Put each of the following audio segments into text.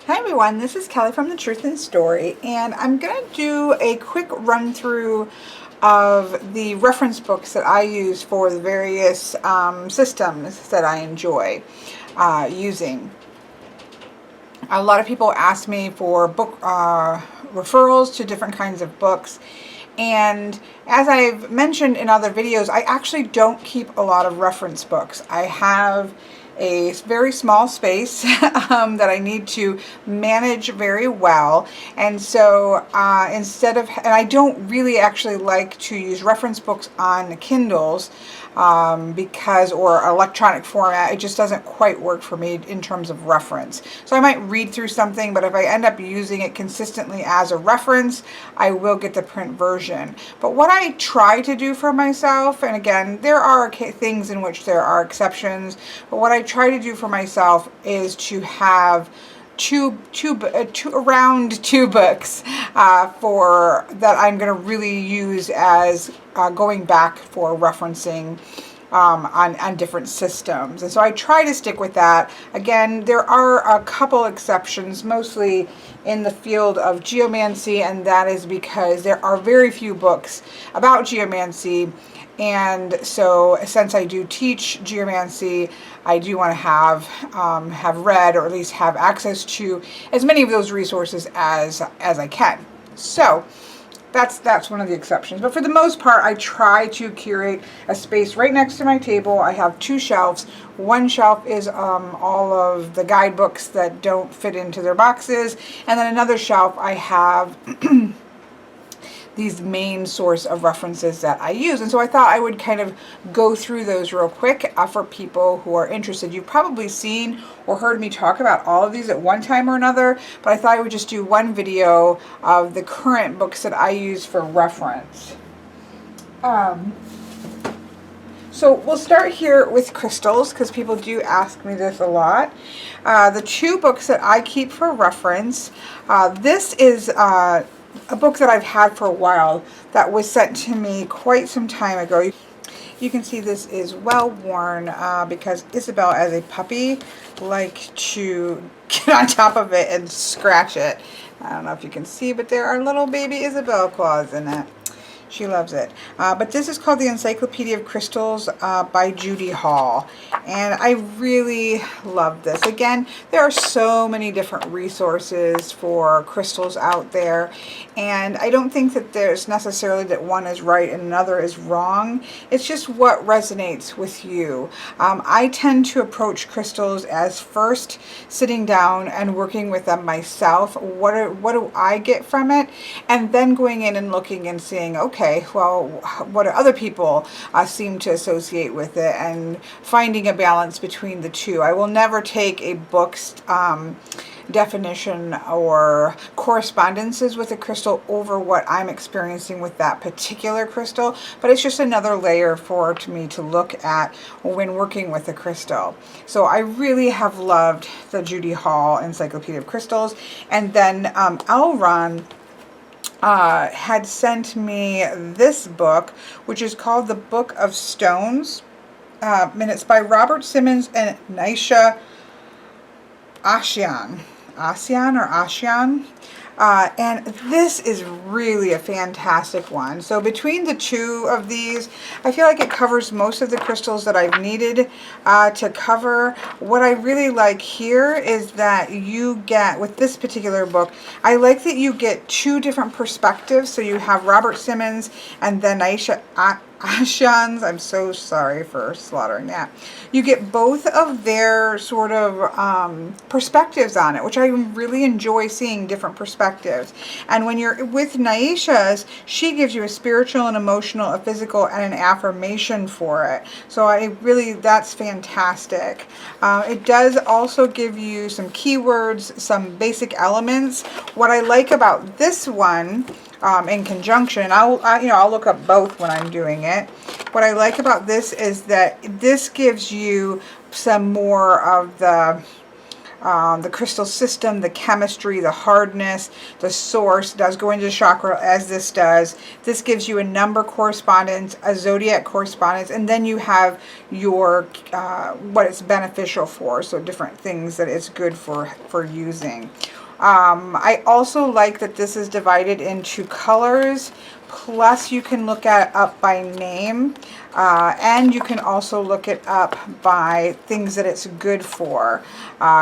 Hi everyone, this is Kelly from The Truth in Story, and I'm going to do a quick run through of the reference books that I use for the various systems that I enjoy using. A lot of people ask me for book referrals to different kinds of books, and as I've mentioned in other videos, I actually don't keep a lot of reference books. I have a very small space that I need to manage very well, and so instead of, and I don't really actually like to use reference books on Kindles because, or electronic format, it just doesn't quite work for me in terms of reference. So I might read through something, but if I end up using it consistently as a reference, I will get the print version. But what I try to do for myself, and again, there are things in which there are exceptions, but what I try to do for myself is to have around two books for that I'm going to really use as going back for referencing on different systems. And so I try to stick with that. Again, there are a couple exceptions, mostly in the field of geomancy, and that is because there are very few books about geomancy. And so since I do teach geomancy, I do want to have read, or at least have access to, as many of those resources as I can. So that's one of the exceptions. But for the most part, I try to curate a space right next to my table. I have two shelves. One shelf is all of the guidebooks that don't fit into their boxes, and then another shelf I have these main source of references that I use. And so I thought I would kind of go through those real quick for people who are interested. You've probably seen or heard me talk about all of these at one time or another, but I thought I would just do one video of the current books that I use for reference. So we'll start here with crystals, because people do ask me this a lot. The two books that I keep for reference, this is a book that I've had for a while that was sent to me quite some time ago. You can see this is well worn because Isabel, as a puppy, liked to get on top of it and scratch it. I don't know if you can see, but there are little baby Isabel claws in it. She loves it. But this is called the Encyclopedia of Crystals by Judy Hall. And I really love this. Again, there are so many different resources for crystals out there. And I don't think that there's necessarily that one is right and another is wrong. It's just what resonates with you. I tend to approach crystals as first sitting down and working with them myself. What do I get from it? And then going in and looking and seeing, okay, well, what do other people seem to associate with it, and finding a balance between the two. I will never take a book's definition or correspondences with a crystal over what I'm experiencing with that particular crystal, but it's just another layer for me to look at when working with a crystal. So I really have loved the Judy Hall Encyclopedia of Crystals. And then Elron had sent me this book, which is called The Book of Stones, and it's by Robert Simmons and Naisha Ahsian. And this is really a fantastic one. So between the two of these, I feel like it covers most of the crystals that I've needed to cover. What I really like here is that you get, with this particular book, I like that you get two different perspectives. So you have Robert Simmons and then Naisha Ahsian's. I'm so sorry for slaughtering that. You get both of their sort of perspectives on it, which I really enjoy seeing different perspectives. And when you're with Naisha's, she gives you a spiritual and emotional, a physical, and an affirmation for it. So that's fantastic. It does also give you some keywords, some basic elements. What I like about this one, in conjunction, I'll look up both when I'm doing it. What I like about this is that this gives you some more of the the crystal system, the chemistry, the hardness, the source. It does go into chakra as this does. This gives you a number correspondence, a zodiac correspondence, and then you have your what it's beneficial for, so different things that it's good for using. I also like that this is divided into colors, plus you can look at it up by name, and you can also look it up by things that it's good for,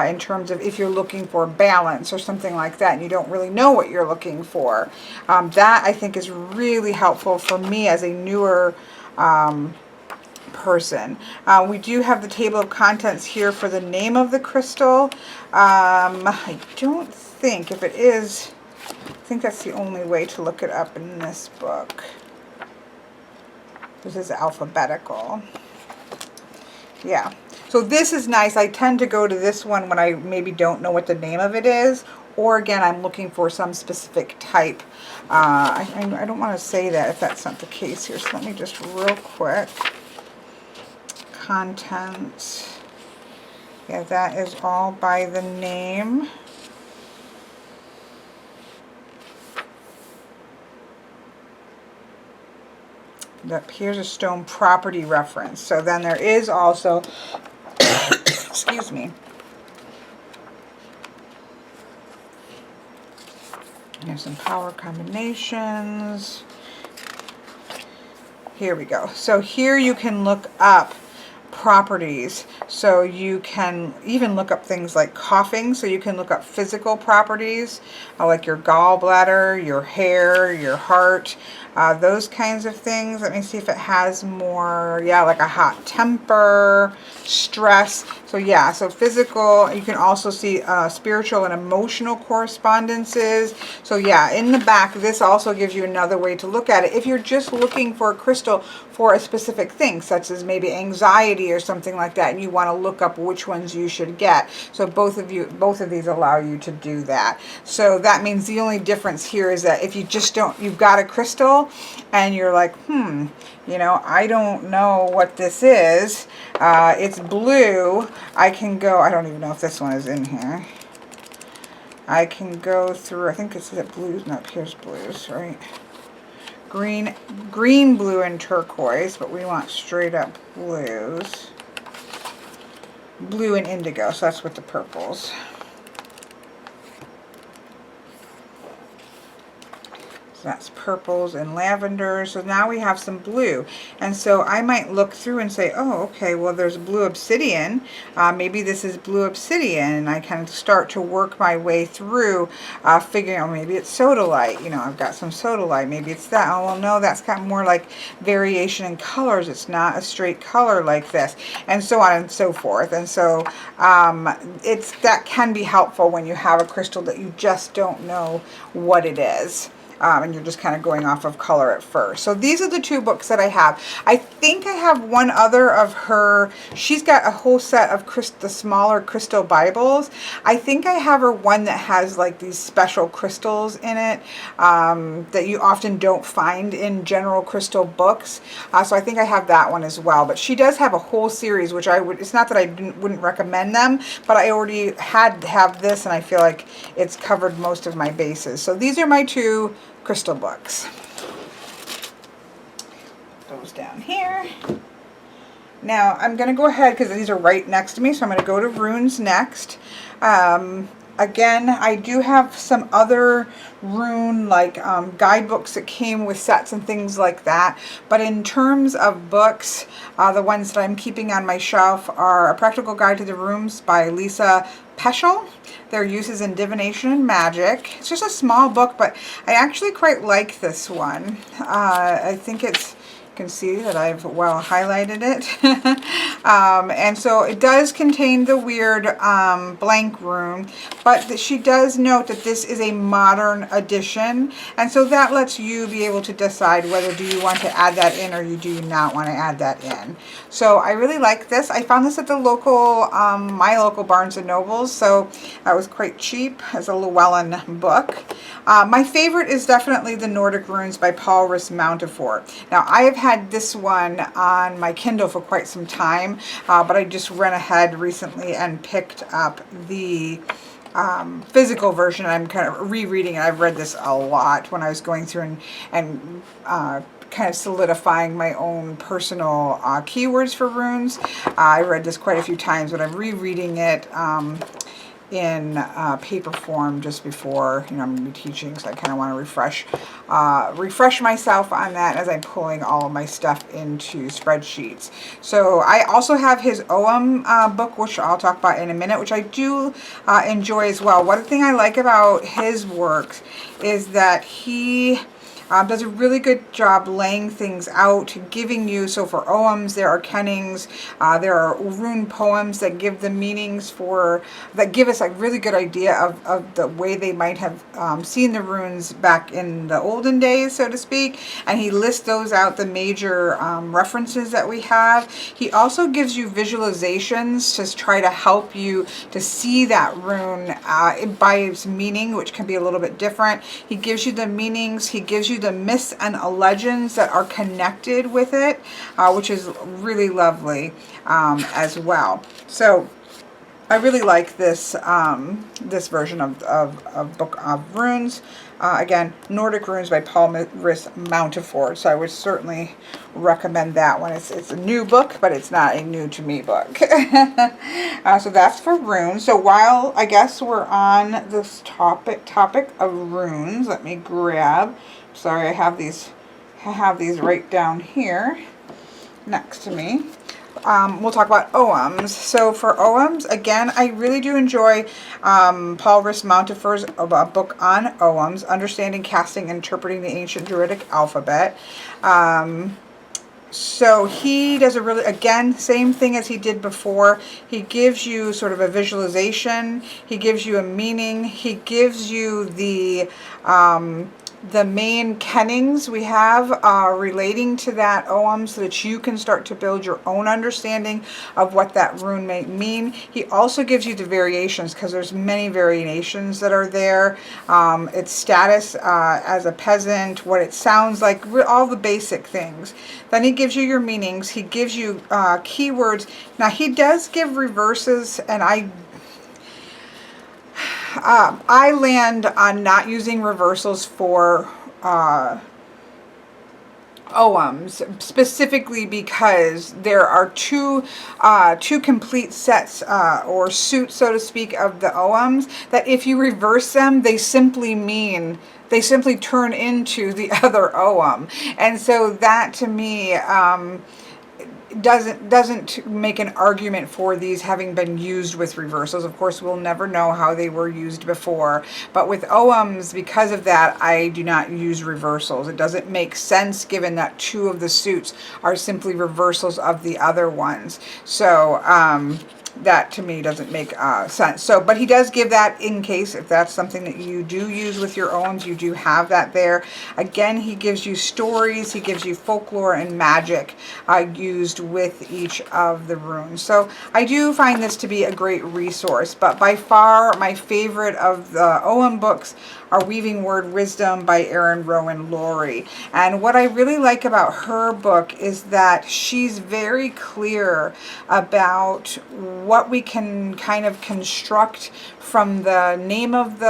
in terms of if you're looking for balance or something like that and you don't really know what you're looking for. That I think is really helpful for me as a newer person. We do have the table of contents here for the name of the crystal. I don't think, if it is, I think that's the only way to look it up in this book. This is alphabetical. Yeah, so this is nice. I tend to go to this one when I maybe don't know what the name of it is, or again, I'm looking for some specific type. I don't want to say that if that's not the case here, so let me just real quick. Content. Yeah, that is all by the name. Here's a stone property reference. So then there is also, excuse me, there's some power combinations. Here we go. So here you can look up properties. So you can even look up things like coughing. So you can look up physical properties, like your gallbladder, your hair, your heart, those kinds of things. Let me see if it has more. Yeah, like a hot temper, stress. So yeah, so physical. You can also see spiritual and emotional correspondences. So yeah, in the back, this also gives you another way to look at it. If you're just looking for a crystal for a specific thing, such as maybe anxiety or something like that, and you want to look up which ones you should get. So both of these allow you to do that. So that means the only difference here is that if you just don't, you've got a crystal and you're like, you know, I don't know what this is. It's blue. I can go, I don't even know if this one is in here. I can go through, I think it's blues, no, here's blues, right? Green, blue, and turquoise, but we want straight up blues. Blue and indigo, so that's with the purples. So that's purples and lavender. So now we have some blue. And so I might look through and say, oh, okay, well, there's blue obsidian. Maybe this is blue obsidian. And I kind of start to work my way through figuring out, maybe it's sodalite. You know, I've got some sodalite. Maybe it's that. Oh, well, no, that's got more like variation in colors. It's not a straight color like this. And so on and so forth. And so that can be helpful when you have a crystal that you just don't know what it is. And you're just kind of going off of color at first. So these are the two books that I have. I think I have one other of her. She's got a whole set of the smaller crystal Bibles. I think I have her one that has like these special crystals in it that you often don't find in general crystal books. So I think I have that one as well. But she does have a whole series, which it's not that I wouldn't recommend them, but I already had to have this, and I feel like it's covered most of my bases. So these are my two crystal books. Those down here. Now I'm going to go ahead because these are right next to me, so I'm going to go to runes next. Again, I do have some other rune like guidebooks that came with sets and things like that, but in terms of books, the ones that I'm keeping on my shelf are A Practical Guide to the Runes by Lisa Peschel. Their uses in divination and magic. It's just a small book, but I actually quite like this one. I think it's, you can see that I've well highlighted it. And so it does contain the weird blank rune, but she does note that this is a modern edition, and so that lets you be able to decide whether do you want to add that in or you do not want to add that in. So I really like this. I found this at the local, my local Barnes & Nobles, so that was quite cheap as a Llewellyn book. My favorite is definitely the Nordic Runes by Rhys Mountfort. Now I have had this one on my Kindle for quite some time, but I just went ahead recently and picked up the physical version. I'm kind of rereading it. I've read this a lot when I was going through and kind of solidifying my own personal keywords for runes. I read this quite a few times, but I'm rereading it in paper form just before, I'm going to be teaching, so I kind of want to refresh myself on that as I'm pulling all of my stuff into spreadsheets. So I also have his Omen book, which I'll talk about in a minute, which I do enjoy as well. One thing I like about his works is that he does a really good job laying things out, giving you, so for Oghams, there are kennings, there are rune poems that give the meanings that give us a really good idea of the way they might have seen the runes back in the olden days, so to speak, and he lists those out, the major references that we have. He also gives you visualizations to try to help you to see that rune by its meaning, which can be a little bit different. He gives you the meanings, he gives you the myths and legends that are connected with it, which is really lovely as well. So I really like this this version of Book of Runes. Again, Nordic Runes by Rhys Mountfort. So I would certainly recommend that one. It's a new book, but it's not a new to me book. So that's for runes. So while I guess we're on this topic of runes, let me grab. Sorry, I have these right down here next to me. We'll talk about Oghams. So for Oghams, again, I really do enjoy Rhys Mountfort's book on Oghams, Understanding, Casting, and Interpreting the Ancient Druidic Alphabet. So he does a really, again, same thing as he did before. He gives you sort of a visualization. He gives you a meaning. He gives you the main kennings we have relating to that Ogham, so that you can start to build your own understanding of what that rune may mean. He also gives you the variations, because there's many variations that are there. Its status as a peasant, what it sounds like, all the basic things. Then he gives you your meanings. He gives you keywords. Now he does give reverses, and I land on not using reversals for Oghams, specifically because there are two complete sets or suits, so to speak, of the Oghams, that if you reverse them, they simply turn into the other Ogham. And so that, to me, doesn't make an argument for these having been used with reversals. Of course, we'll never know how they were used before, but with Oghams, because of that, I do not use reversals. It doesn't make sense, given that two of the suits are simply reversals of the other ones. So that to me doesn't make sense. So, but he does give that in case, if that's something that you do use with your own, you do have that there. Again, he gives you stories, he gives you folklore and magic used with each of the runes. So I do find this to be a great resource, but by far my favorite of the Omen books are Weaving Word Wisdom by Erin, Rowan, Laurie. And what I really like about her book is that she's very clear about what we can kind of construct from the name of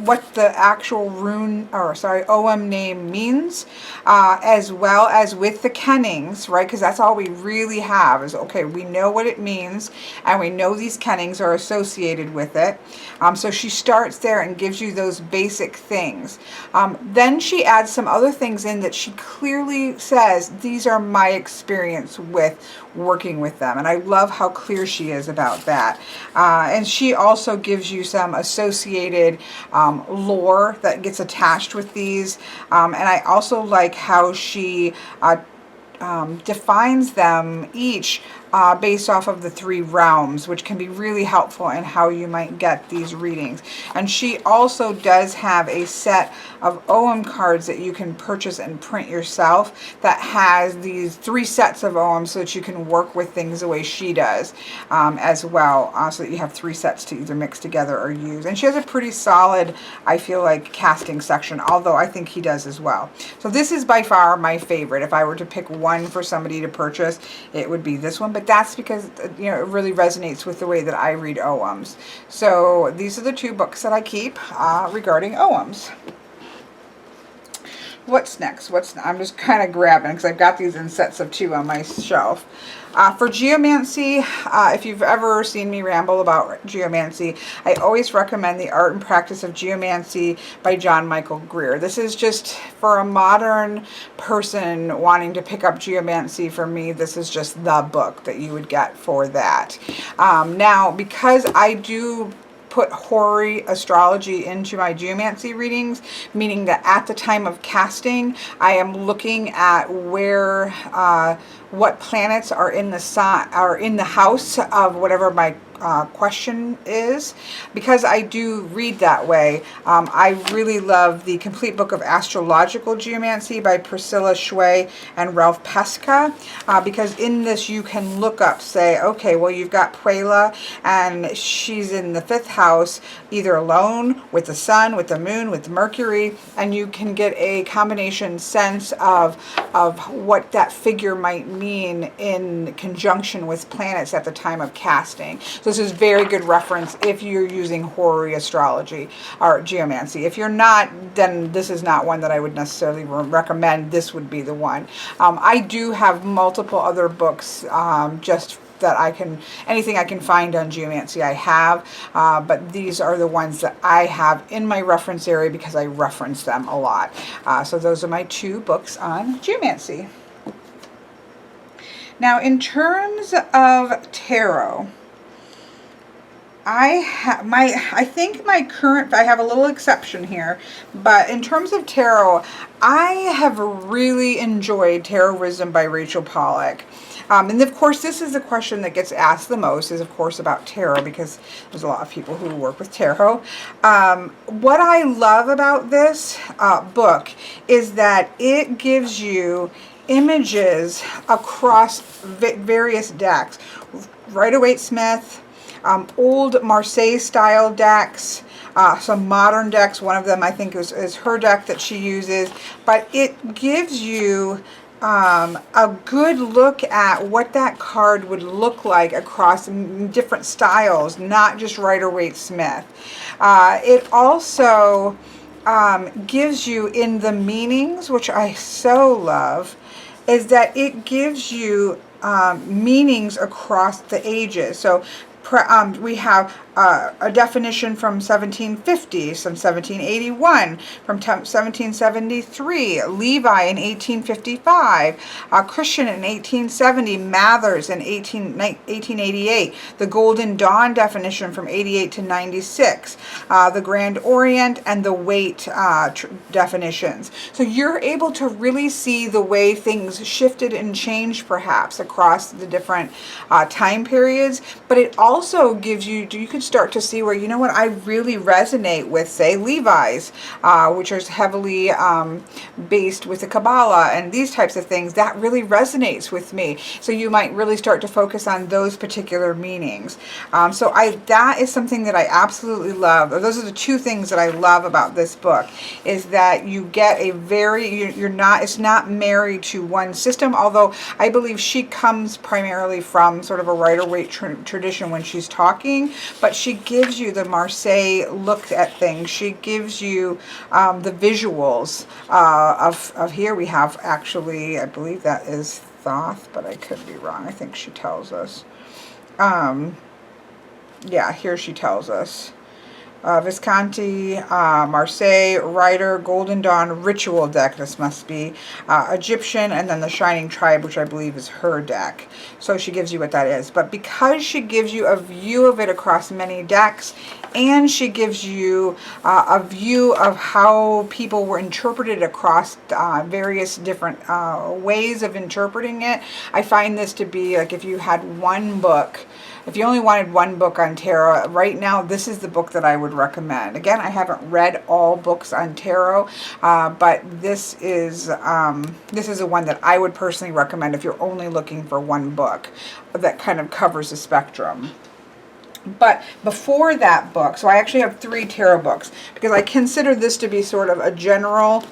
what the actual Ogham name means, as well as with the kennings, right? Because that's all we really have is, okay, we know what it means, and we know these kennings are associated with it. So she starts there and gives you those basic things. Then she adds some other things in that she clearly says, these are my experience with working with them. And I love how clear she is about that. And she also gives you some associated lore that gets attached with these. And I also like how she defines them each based off of the 3 realms, which can be really helpful in how you might get these readings. And she also does have a set of Ogham cards that you can purchase and print yourself that has these 3 sets of Ogham so that you can work with things the way she does as well, so that you have 3 sets to either mix together or use. And she has a pretty solid, I feel like, casting section, although I think he does as well. So this is by far my favorite. If I were to pick one for somebody to purchase, it would be this one, but that's because, you know, it really resonates with the way that I read Oghams. So these are the 2 books that I keep regarding Oghams. What's next? I'm just kind of grabbing because I've got these in sets of 2 on my shelf. For Geomancy, if you've ever seen me ramble about Geomancy, I always recommend The Art and Practice of Geomancy by John Michael Greer. This is just for a modern person wanting to pick up Geomancy. For me, this is just the book that you would get for that. Now, because I do put hoary astrology into my geomancy readings, meaning that at the time of casting, I am looking at where what planets are in the house of whatever my question is. Because I do read that way, I really love the complete book of Astrological Geomancy by Priscilla, Schwei, and Ralph Peska, because in this you can look up, say, okay, well, you've got Puella, and she's in the 5th house, either alone, with the sun, with the moon, with Mercury, and you can get a combination sense of what that figure might mean in conjunction with planets at the time of casting. So this is very good reference if you're using hoary astrology or geomancy. If you're not, then this is not one that I would necessarily recommend. This would be the one. I do have multiple other books just that anything I can find on geomancy I have, but these are the ones that I have in my reference area because I reference them a lot. So those are my 2 books on geomancy. Now, in terms of tarot, I have a little exception here, but in terms of tarot, I have really enjoyed Tarot Wisdom by Rachel Pollack. And of course, this is the question that gets asked the most, is of course about tarot, because there's a lot of people who work with tarot. What I love about this book is that it gives you images across various decks. Rider-Waite-Smith, old Marseille style decks, some modern decks. One of them I think is her deck that she uses, but it gives you a good look at what that card would look like across different styles, not just Rider-Waite-Smith. It also gives you in the meanings, which I so love, is that it gives you meanings across the ages. So we have a definition from 1750, from 1781, from 1773, Levi in 1855, Christian in 1870, Mathers in 1888, the Golden Dawn definition from 88 to 96, the Grand Orient, and the Waite definitions. So you're able to really see the way things shifted and changed perhaps across the different time periods, but it also gives you could start to see where, you know what, I really resonate with, say, Levi's, which is heavily based with the Kabbalah and these types of things. That really resonates with me. So you might really start to focus on those particular meanings. So that is something that I absolutely love. Those are the 2 things that I love about this book, is that you get a it's not married to one system, although I believe she comes primarily from sort of a Rider-Waite tradition when she's talking, but she gives you the Marseille look at things. She gives you the visuals of here we have, actually, I believe that is Thoth, but I could be wrong. I think she tells us. Yeah, here she tells us. Visconti, Marseille, Rider, Golden Dawn, Ritual deck, this must be, Egyptian, and then the Shining Tribe, which I believe is her deck. So she gives you what that is. But because she gives you a view of it across many decks, and she gives you a view of how people were interpreted across various different ways of interpreting it. I find this to be like, if you had one book, if you only wanted one book on tarot, right now this is the book that I would recommend. Again, I haven't read all books on tarot, but this is the one that I would personally recommend if you're only looking for one book that kind of covers the spectrum. But before that book, so I actually have 3 tarot books, because I consider this to be sort of a general,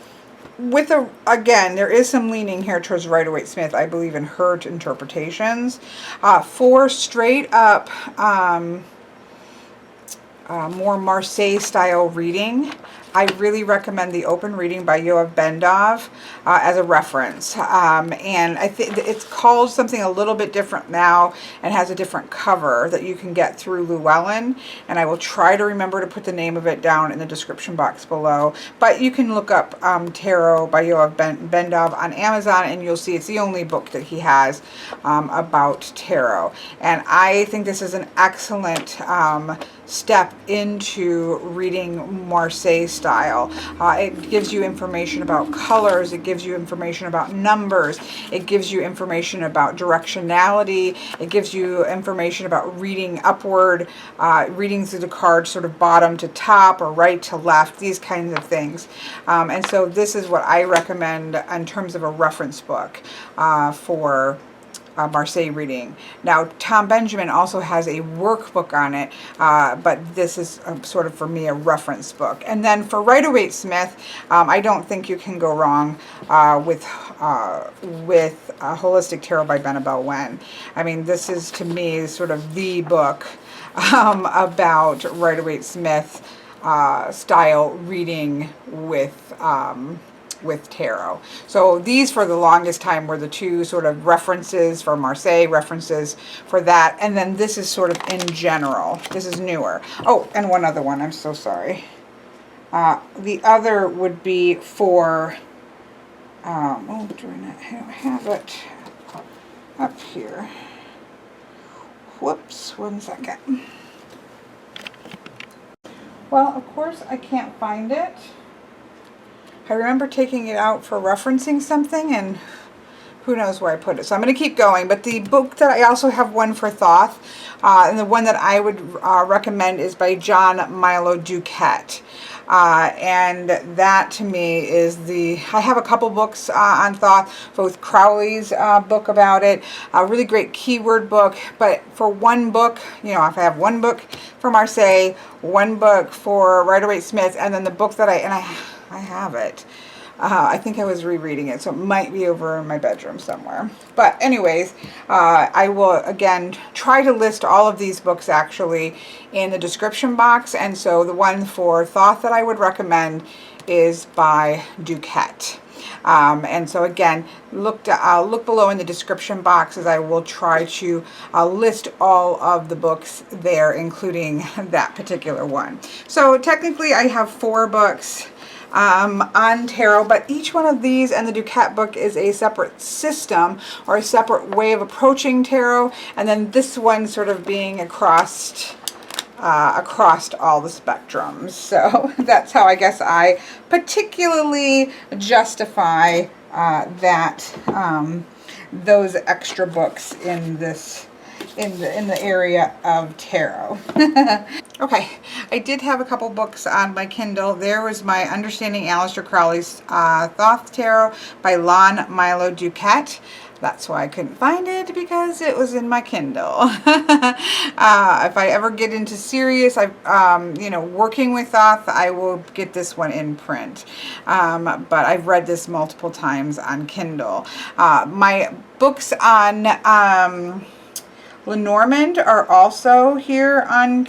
with a, again, there is some leaning here towards Rider-Waite-Smith. I believe in her interpretations. For straight up, more Marseille style reading, I really recommend the Open Reading by Yoav Bendov as a reference. And I think it's called something a little bit different now and has a different cover that you can get through Llewellyn. And I will try to remember to put the name of it down in the description box below. But you can look up Tarot by Yoav Bendov on Amazon, and you'll see it's the only book that he has about tarot. And I think this is an excellent step into reading Marseille style. It gives you information about colors, it gives you information about numbers, it gives you information about directionality, it gives you information about reading upward, reading through the card sort of bottom to top or right to left, these kinds of things. And so this is what I recommend in terms of a reference book for Marseille reading. Now, Tom Benjamin also has a workbook on it, but this is sort of, for me, a reference book. And then for Rider-Waite-Smith, I don't think you can go wrong with Holistic Tarot by Benebell Wen. I mean, this is, to me, sort of the book about Rider-Waite-Smith style reading with tarot. So these, for the longest time, were the 2 sort of references for Marseille, references for that, and then this is sort of in general. This is newer. Oh, and one other one, I'm so sorry. The other would be for, oh, do I not have it up here? Whoops, 1 second. Well, of course, I can't find it. I remember taking it out for referencing something, and who knows where I put it. So I'm going to keep going. But the book that I also have one for Thoth, and the one that I would recommend is by John Milo DuQuette. And that, to me, is I have a couple books on Thoth, both Crowley's book about it, a really great keyword book. But for one book, you know, if I have one book for Marseille, one book for Rider-Waite-Smith, and then the book that I have it. I think I was rereading it, so it might be over in my bedroom somewhere. But anyways, I will, again, try to list all of these books actually in the description box. And so the one for Thoth that I would recommend is by DuQuette. And so again, look below in the description box, as I will try to list all of the books there, including that particular one. So technically I have 4 books on tarot, but each one of these and the DuQuette book is a separate system or a separate way of approaching tarot, and then this one sort of being across all the spectrums. So that's how I guess I particularly justify those extra books in this in the area of tarot. Okay, I did have a couple books on my Kindle. There was my Understanding Aleister Crowley's Thoth Tarot by Milo DuQuette. That's why I couldn't find it, because it was in my Kindle. If I ever get into serious, working with Thoth, I will get this one in print. But I've read this multiple times on Kindle. My books on Lenormand are also here on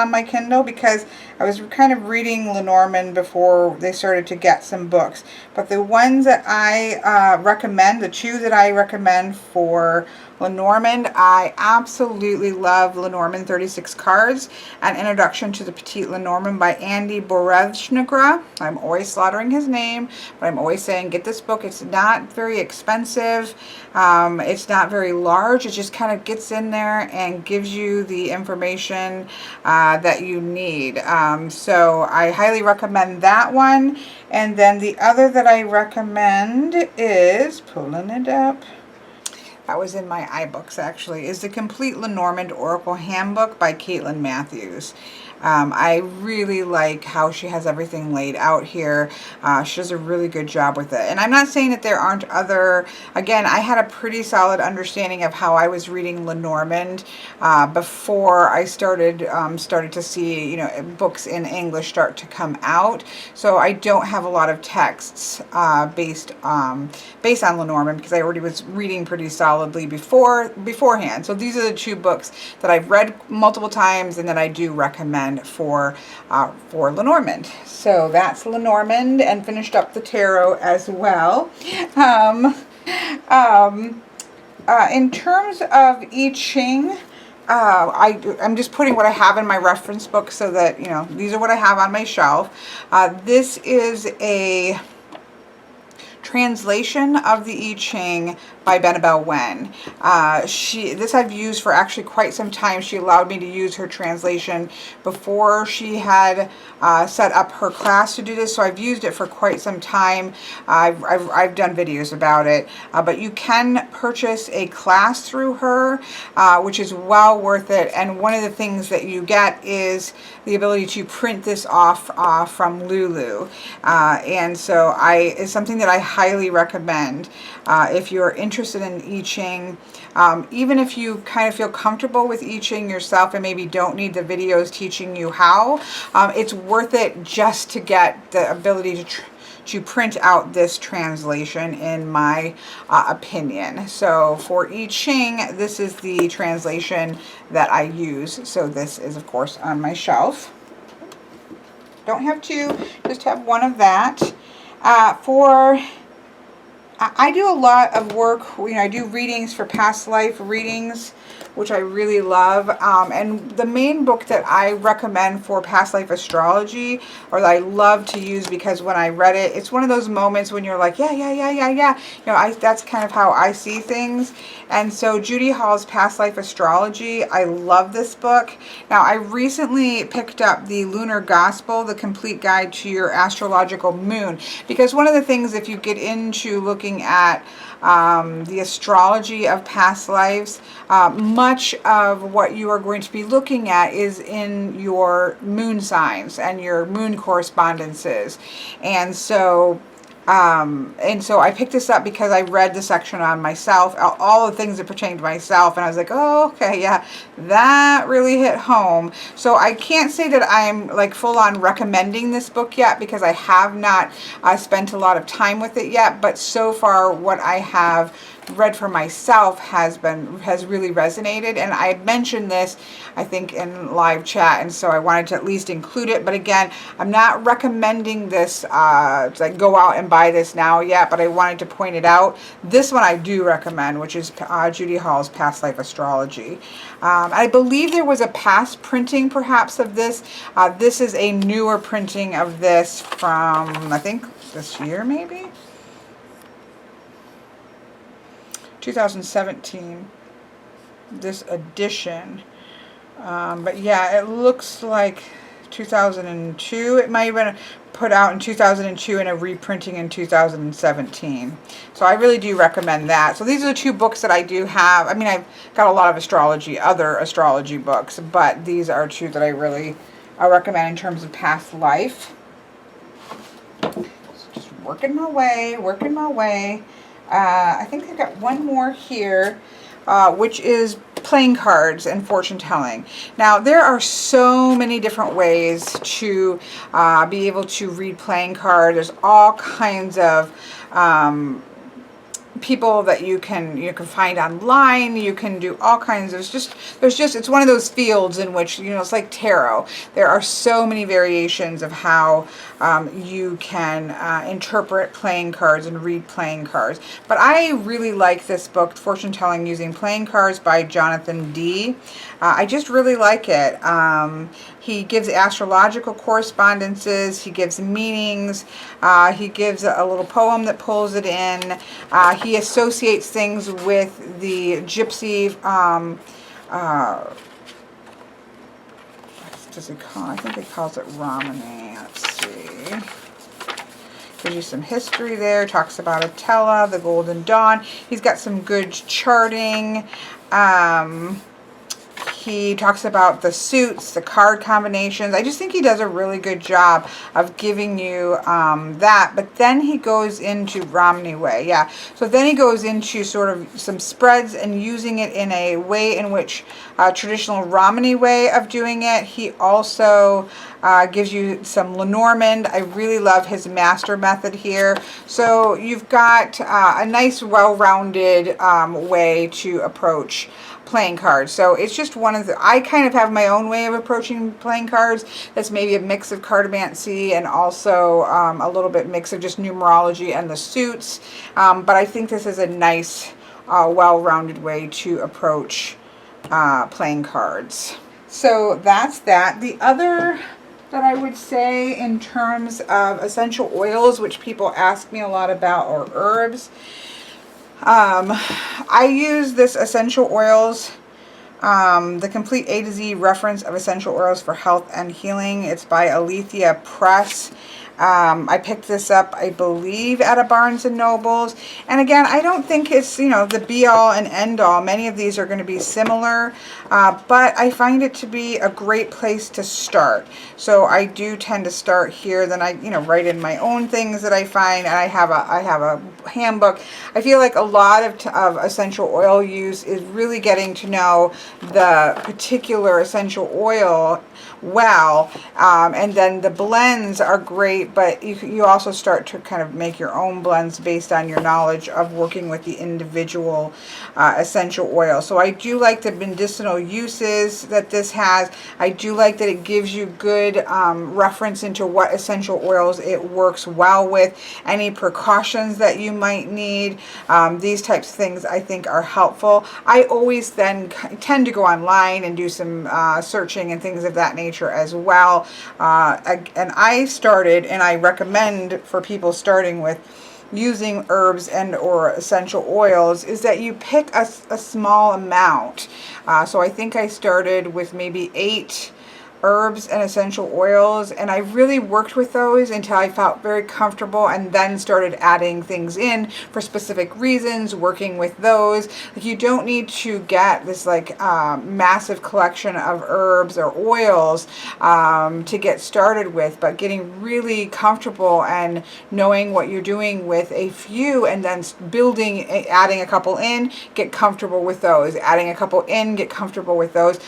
my Kindle, because I was kind of reading Lenormand before they started to get some books. But the ones that I recommend, the 2 that I recommend for Lenormand. I absolutely love Lenormand 36 Cards, An Introduction to the Petite Lenormand by Andy Boroveshengra. I'm always slaughtering his name, but I'm always saying get this book. It's not very expensive. It's not very large. It just kind of gets in there and gives you the information that you need. So I highly recommend that one. And then the other that I recommend is, pulling it up, that was in my iBooks actually, is the Complete Lenormand Oracle Handbook by Caitlin Matthews. I really like how she has everything laid out here. She does a really good job with it. And I'm not saying that there aren't other, again, I had a pretty solid understanding of how I was reading Lenormand before I started to see, you know, books in English start to come out. So I don't have a lot of texts based on Lenormand because I already was reading pretty solidly beforehand. So these are the two books that I've read multiple times and that I do recommend for Lenormand. So that's Lenormand, and finished up the tarot as well. In terms of I Ching, I'm just putting what I have in my reference book so that, you know, these are what I have on my shelf. This is a translation of the I Ching by Benebell Wen. This I've used for actually quite some time. She allowed me to use her translation before she had set up her class to do this, so I've used it for quite some time. I've done videos about it, but you can purchase a class through her, which is well worth it. And one of the things that you get is the ability to print this off from Lulu, and so it's something that I highly recommend if you're interested in I Ching. Even if you kind of feel comfortable with I Ching yourself and maybe don't need the videos teaching you how, it's worth it just to get the ability to print out this translation, in my opinion. So for I Ching, this is the translation that I use. So this is, of course, on my shelf. Don't have two, just have one of that. I do a lot of work, you know, I do readings for past life readings, which I really love. And the main book that I recommend for past life astrology, or that I love to use because when I read it, it's one of those moments when you're like, yeah. You know, that's kind of how I see things. And so Judy Hall's Past Life Astrology, I love this book. Now, I recently picked up the Lunar Gospel, the complete guide to your astrological moon, because one of the things, if you get into looking at the astrology of past lives, much of what you are going to be looking at is in your moon signs and your moon correspondences. And so I picked this up because I read the section on myself, all the things that pertain to myself, and I was like, oh, okay, yeah, that really hit home. So I can't say that I'm like full on recommending this book yet because I have not spent a lot of time with it yet, but so far what I have read for myself has really resonated. And I had mentioned this, I think, in live chat, and so I wanted to at least include it. But again, I'm not recommending this to like go out and buy this now yet, but I wanted to point it out. This one I do recommend, which is Judy Hall's Past Life Astrology. I believe there was a past printing perhaps of this. This is a newer printing of this from, I think, this year maybe? 2017, this edition. But yeah, it looks like 2002. It might have been put out in 2002 and a reprinting in 2017. So I really do recommend that. So these are the two books that I do have. I mean, I've got a lot of other astrology books, but these are two that I really recommend in terms of past life. So just working my way. I think I've got one more here, which is playing cards and fortune telling. Now, there are so many different ways to be able to read playing cards. There's all kinds of people that you can find online. You can do all kinds of, it's one of those fields in which, it's like tarot. There are so many variations of how you can interpret playing cards and read playing cards. But I really like this book, Fortune Telling Using Playing Cards by Jonathan D. I just really like it. He gives astrological correspondences, he gives meanings, he gives a little poem that pulls it in. He associates things with the gypsy, what does he call it? I think he calls it Romany. Let's see. Gives you some history there, talks about Attila, the Golden Dawn. He's got some good charting. He talks about the suits, the card combinations. I just think he does a really good job of giving you that. But then he goes into Romney way. Yeah. So then he goes into sort of some spreads and using it in a way in which traditional Romney way of doing it. He also gives you some Lenormand. I really love his master method here. So you've got a nice, well-rounded way to approach playing cards. So it's just one of the, I kind of have my own way of approaching playing cards. That's maybe a mix of cartomancy and also a little bit mix of just numerology and the suits. But I think this is a nice, well-rounded way to approach playing cards. So that's that. The other that I would say in terms of essential oils, which people ask me a lot about, are herbs. I use this essential oils, the complete A to Z reference of essential oils for health and healing. It's by Aletheia Press. I picked this up, I believe, at a Barnes & Nobles. And again, I don't think it's, the be-all and end-all. Many of these are going to be similar, but I find it to be a great place to start. So I do tend to start here. Then I, write in my own things that I find, and I have a handbook. I feel like a lot of essential oil use is really getting to know the particular essential oil well, and then the blends are great, but you also start to kind of make your own blends based on your knowledge of working with the individual essential oil. So I do like the medicinal uses that this has. I do like that it gives you good reference into what essential oils it works well with, any precautions that you might need. These types of things I think are helpful. I always then tend to go online and do some searching and things of that nature as well. And I started, and I recommend for people starting with using herbs and or essential oils, is that you pick a small amount. So I think I started with maybe 8 herbs and essential oils, and I really worked with those until I felt very comfortable, and then started adding things in for specific reasons, working with those. Like, you don't need to get this massive collection of herbs or oils to get started with, but getting really comfortable and knowing what you're doing with a few, and then building, adding a couple in, get comfortable with those, adding a couple in, get comfortable with those.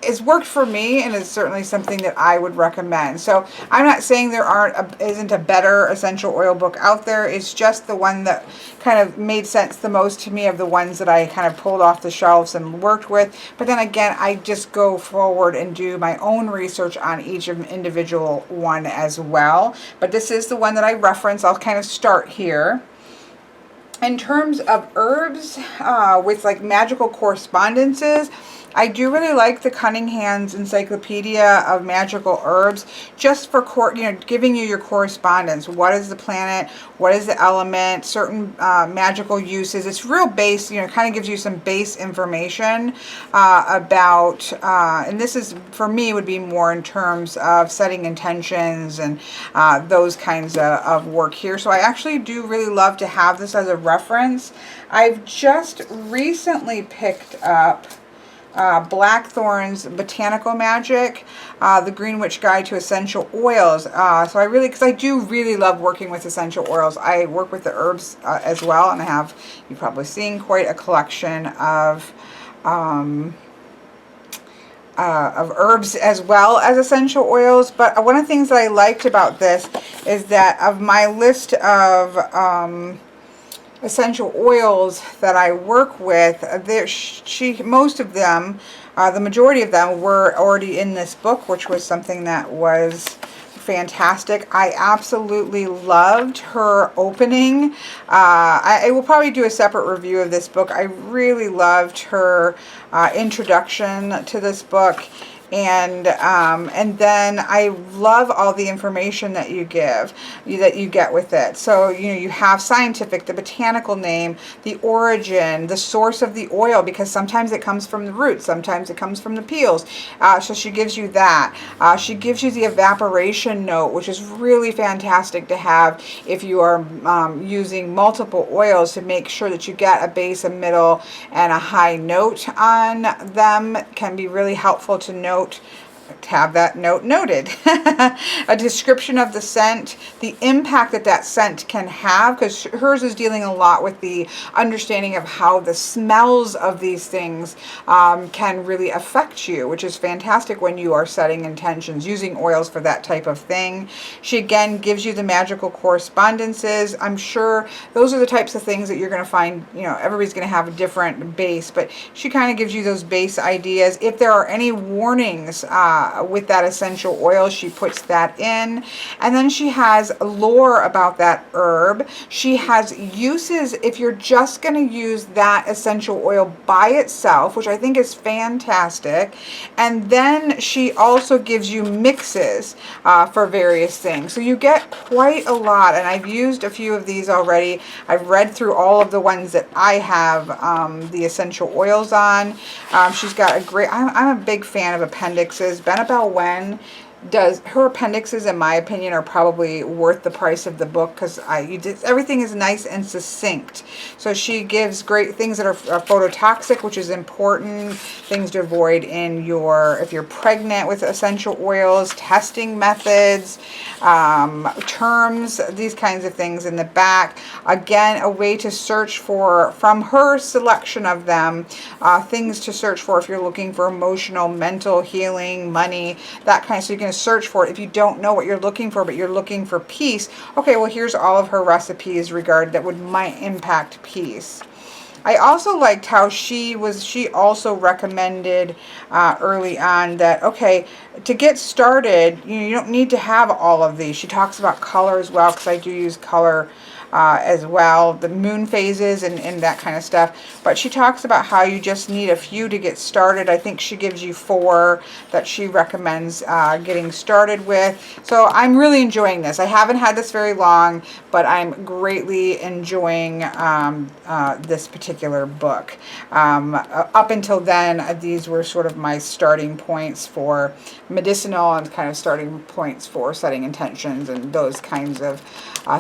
It's worked for me, and is certainly something that I would recommend. So I'm not saying there isn't a better essential oil book out there. It's just the one that kind of made sense the most to me of the ones that I kind of pulled off the shelves and worked with. But then again, I just go forward and do my own research on each individual one as well. But this is the one that I reference. I'll kind of start here. In terms of herbs, with magical correspondences, I do really like the Cunningham's Encyclopedia of Magical Herbs, just for giving you your correspondence. What is the planet? What is the element? Certain magical uses. It's real base. Kind of gives you some base information about. And this is, for me, would be more in terms of setting intentions and those kinds of work here. So I actually do really love to have this as a reference. I've just recently picked up Blackthorn's Botanical Magic, the Green Witch Guide to Essential Oils. So because I do really love working with essential oils. I work with the herbs as well, and I have, you've probably seen, quite a collection of herbs as well as essential oils. But one of the things that I liked about this is that of my list of essential oils that I work with, most of them, the majority of them were already in this book, which was something that was fantastic. I absolutely loved her opening. I will probably do a separate review of this book. I really loved her introduction to this book. And then I love all the information that you get with it. So, you have scientific, the botanical name, the origin, the source of the oil, because sometimes it comes from the roots, sometimes it comes from the peels. So she gives you that. She gives you the evaporation note, which is really fantastic to have if you are using multiple oils, to make sure that you get a base, a middle, and a high note on them. Can be really helpful to note. To have that note noted. A description of the scent, the impact that scent can have, because hers is dealing a lot with the understanding of how the smells of these things can really affect you, which is fantastic when you are setting intentions, using oils for that type of thing. She again gives you the magical correspondences. I'm sure those are the types of things that you're going to find, everybody's going to have a different base, but she kind of gives you those base ideas. If there are any warnings with that essential oil, she puts that in. And then she has lore about that herb. She has uses if you're just going to use that essential oil by itself, which I think is fantastic. And then she also gives you mixes for various things. So you get quite a lot, and I've used a few of these already. I've read through all of the ones that I have the essential oils on. She's got a great, I'm a big fan of appendixes. Benebell her appendixes, in my opinion, are probably worth the price of the book, because everything is nice and succinct. So she gives great things that are phototoxic, which is important, things to avoid if you're pregnant with essential oils, testing methods, terms, these kinds of things in the back. Again, a way to search for, from her selection of them, things to search for if you're looking for emotional, mental healing, money, that kind of, so you can search for it if you don't know what you're looking for, but you're looking for peace. Okay, well, here's all of her recipes that might impact peace. I also liked how she also recommended early on that, okay, to get started, you don't need to have all of these. She talks about color as well, because I do use color as well, the moon phases and that kind of stuff. But she talks about how you just need a few to get started. I think she gives you 4 that she recommends getting started with. So I'm really enjoying this. I haven't had this very long, but I'm greatly enjoying this particular book. Up until then, these were sort of my starting points for medicinal and kind of starting points for setting intentions and those kinds of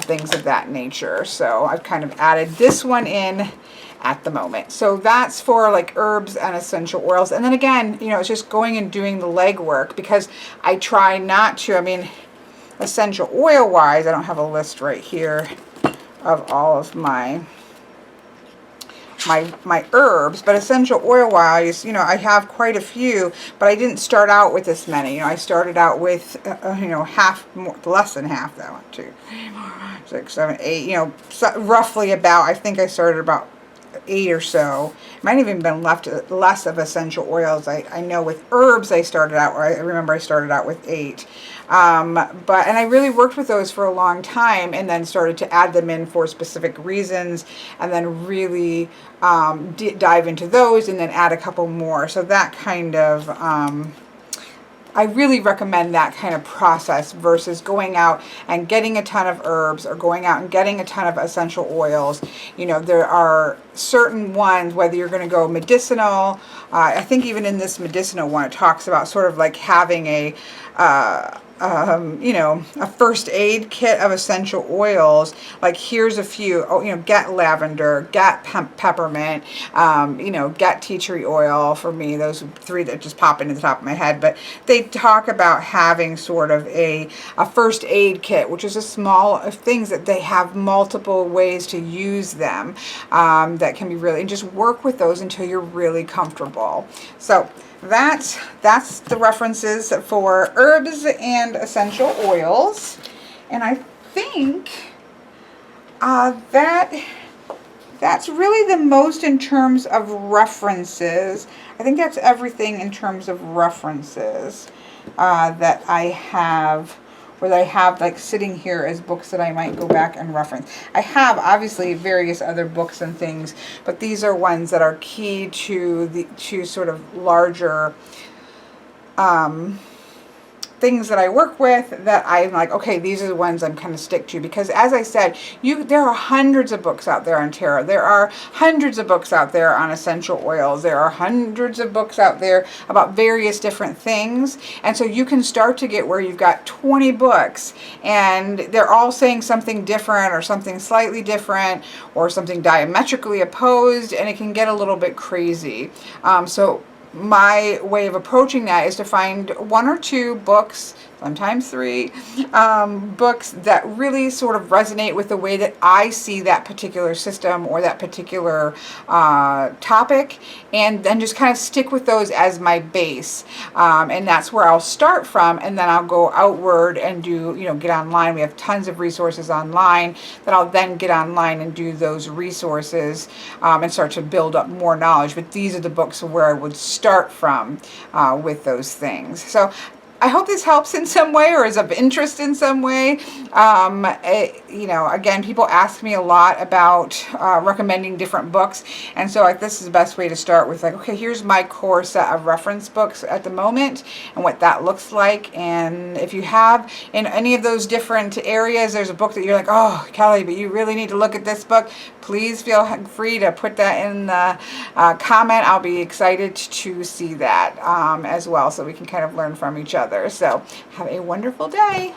things of that nature. So I've kind of added this one in at the moment. So that's for like herbs and essential oils. And then again, it's just going and doing the legwork, because I try not to, essential oil wise, I don't have a list right here of all of my herbs, but essential oil wise, I have quite a few, but I didn't start out with this many. I started out with less than half that one, 2, 3, 4, 5, 6, 7, 8, roughly about, I think I started about 8 or so. Might have even been less of essential oils. I know with herbs I remember I started out with 8. And I really worked with those for a long time, and then started to add them in for specific reasons, and then really dive into those, and then add a couple more. So that kind of, I really recommend that kind of process versus going out and getting a ton of herbs, or going out and getting a ton of essential oils. There are certain ones, whether you're going to go medicinal, I think even in this medicinal one, it talks about sort of like having a first aid kit of essential oils. Like, here's a few, get lavender, get peppermint, get tea tree oil. For me, those are 3 that just pop into the top of my head. But they talk about having sort of a first aid kit, which is a small of things that they have multiple ways to use them, that can be really, and just work with those until you're really comfortable. So that's the references for herbs and essential oils. And I think that that's really the most in terms of references. I think that's everything in terms of references that I have, or that I have like sitting here as books that I might go back and reference. I have obviously various other books and things, but these are ones that are key to the sort of larger things that I work with, that I'm like, okay, these are the ones I'm kind of stick to, because as I said, there are hundreds of books out there on tarot. There are hundreds of books out there on essential oils. There are hundreds of books out there about various different things. And so you can start to get where you've got 20 books and they're all saying something different or something slightly different or something diametrically opposed, and it can get a little bit crazy. So my way of approaching that is to find 1 or 2 books, sometimes 3 books that really sort of resonate with the way that I see that particular system or that particular topic, and then just kind of stick with those as my base. And that's where I'll start from, and then I'll go outward and do, get online. We have tons of resources online that I'll then get online and do those resources and start to build up more knowledge. But these are the books where I would start from with those things. So I hope this helps in some way or is of interest in some way. Again, people ask me a lot about recommending different books. And so this is the best way to start with, like, okay, here's my core set of reference books at the moment and what that looks like. And if you have in any of those different areas, there's a book that you're like, oh, Kelly, but you really need to look at this book, please feel free to put that in the comment. I'll be excited to see that as well, so we can kind of learn from each other. So have a wonderful day.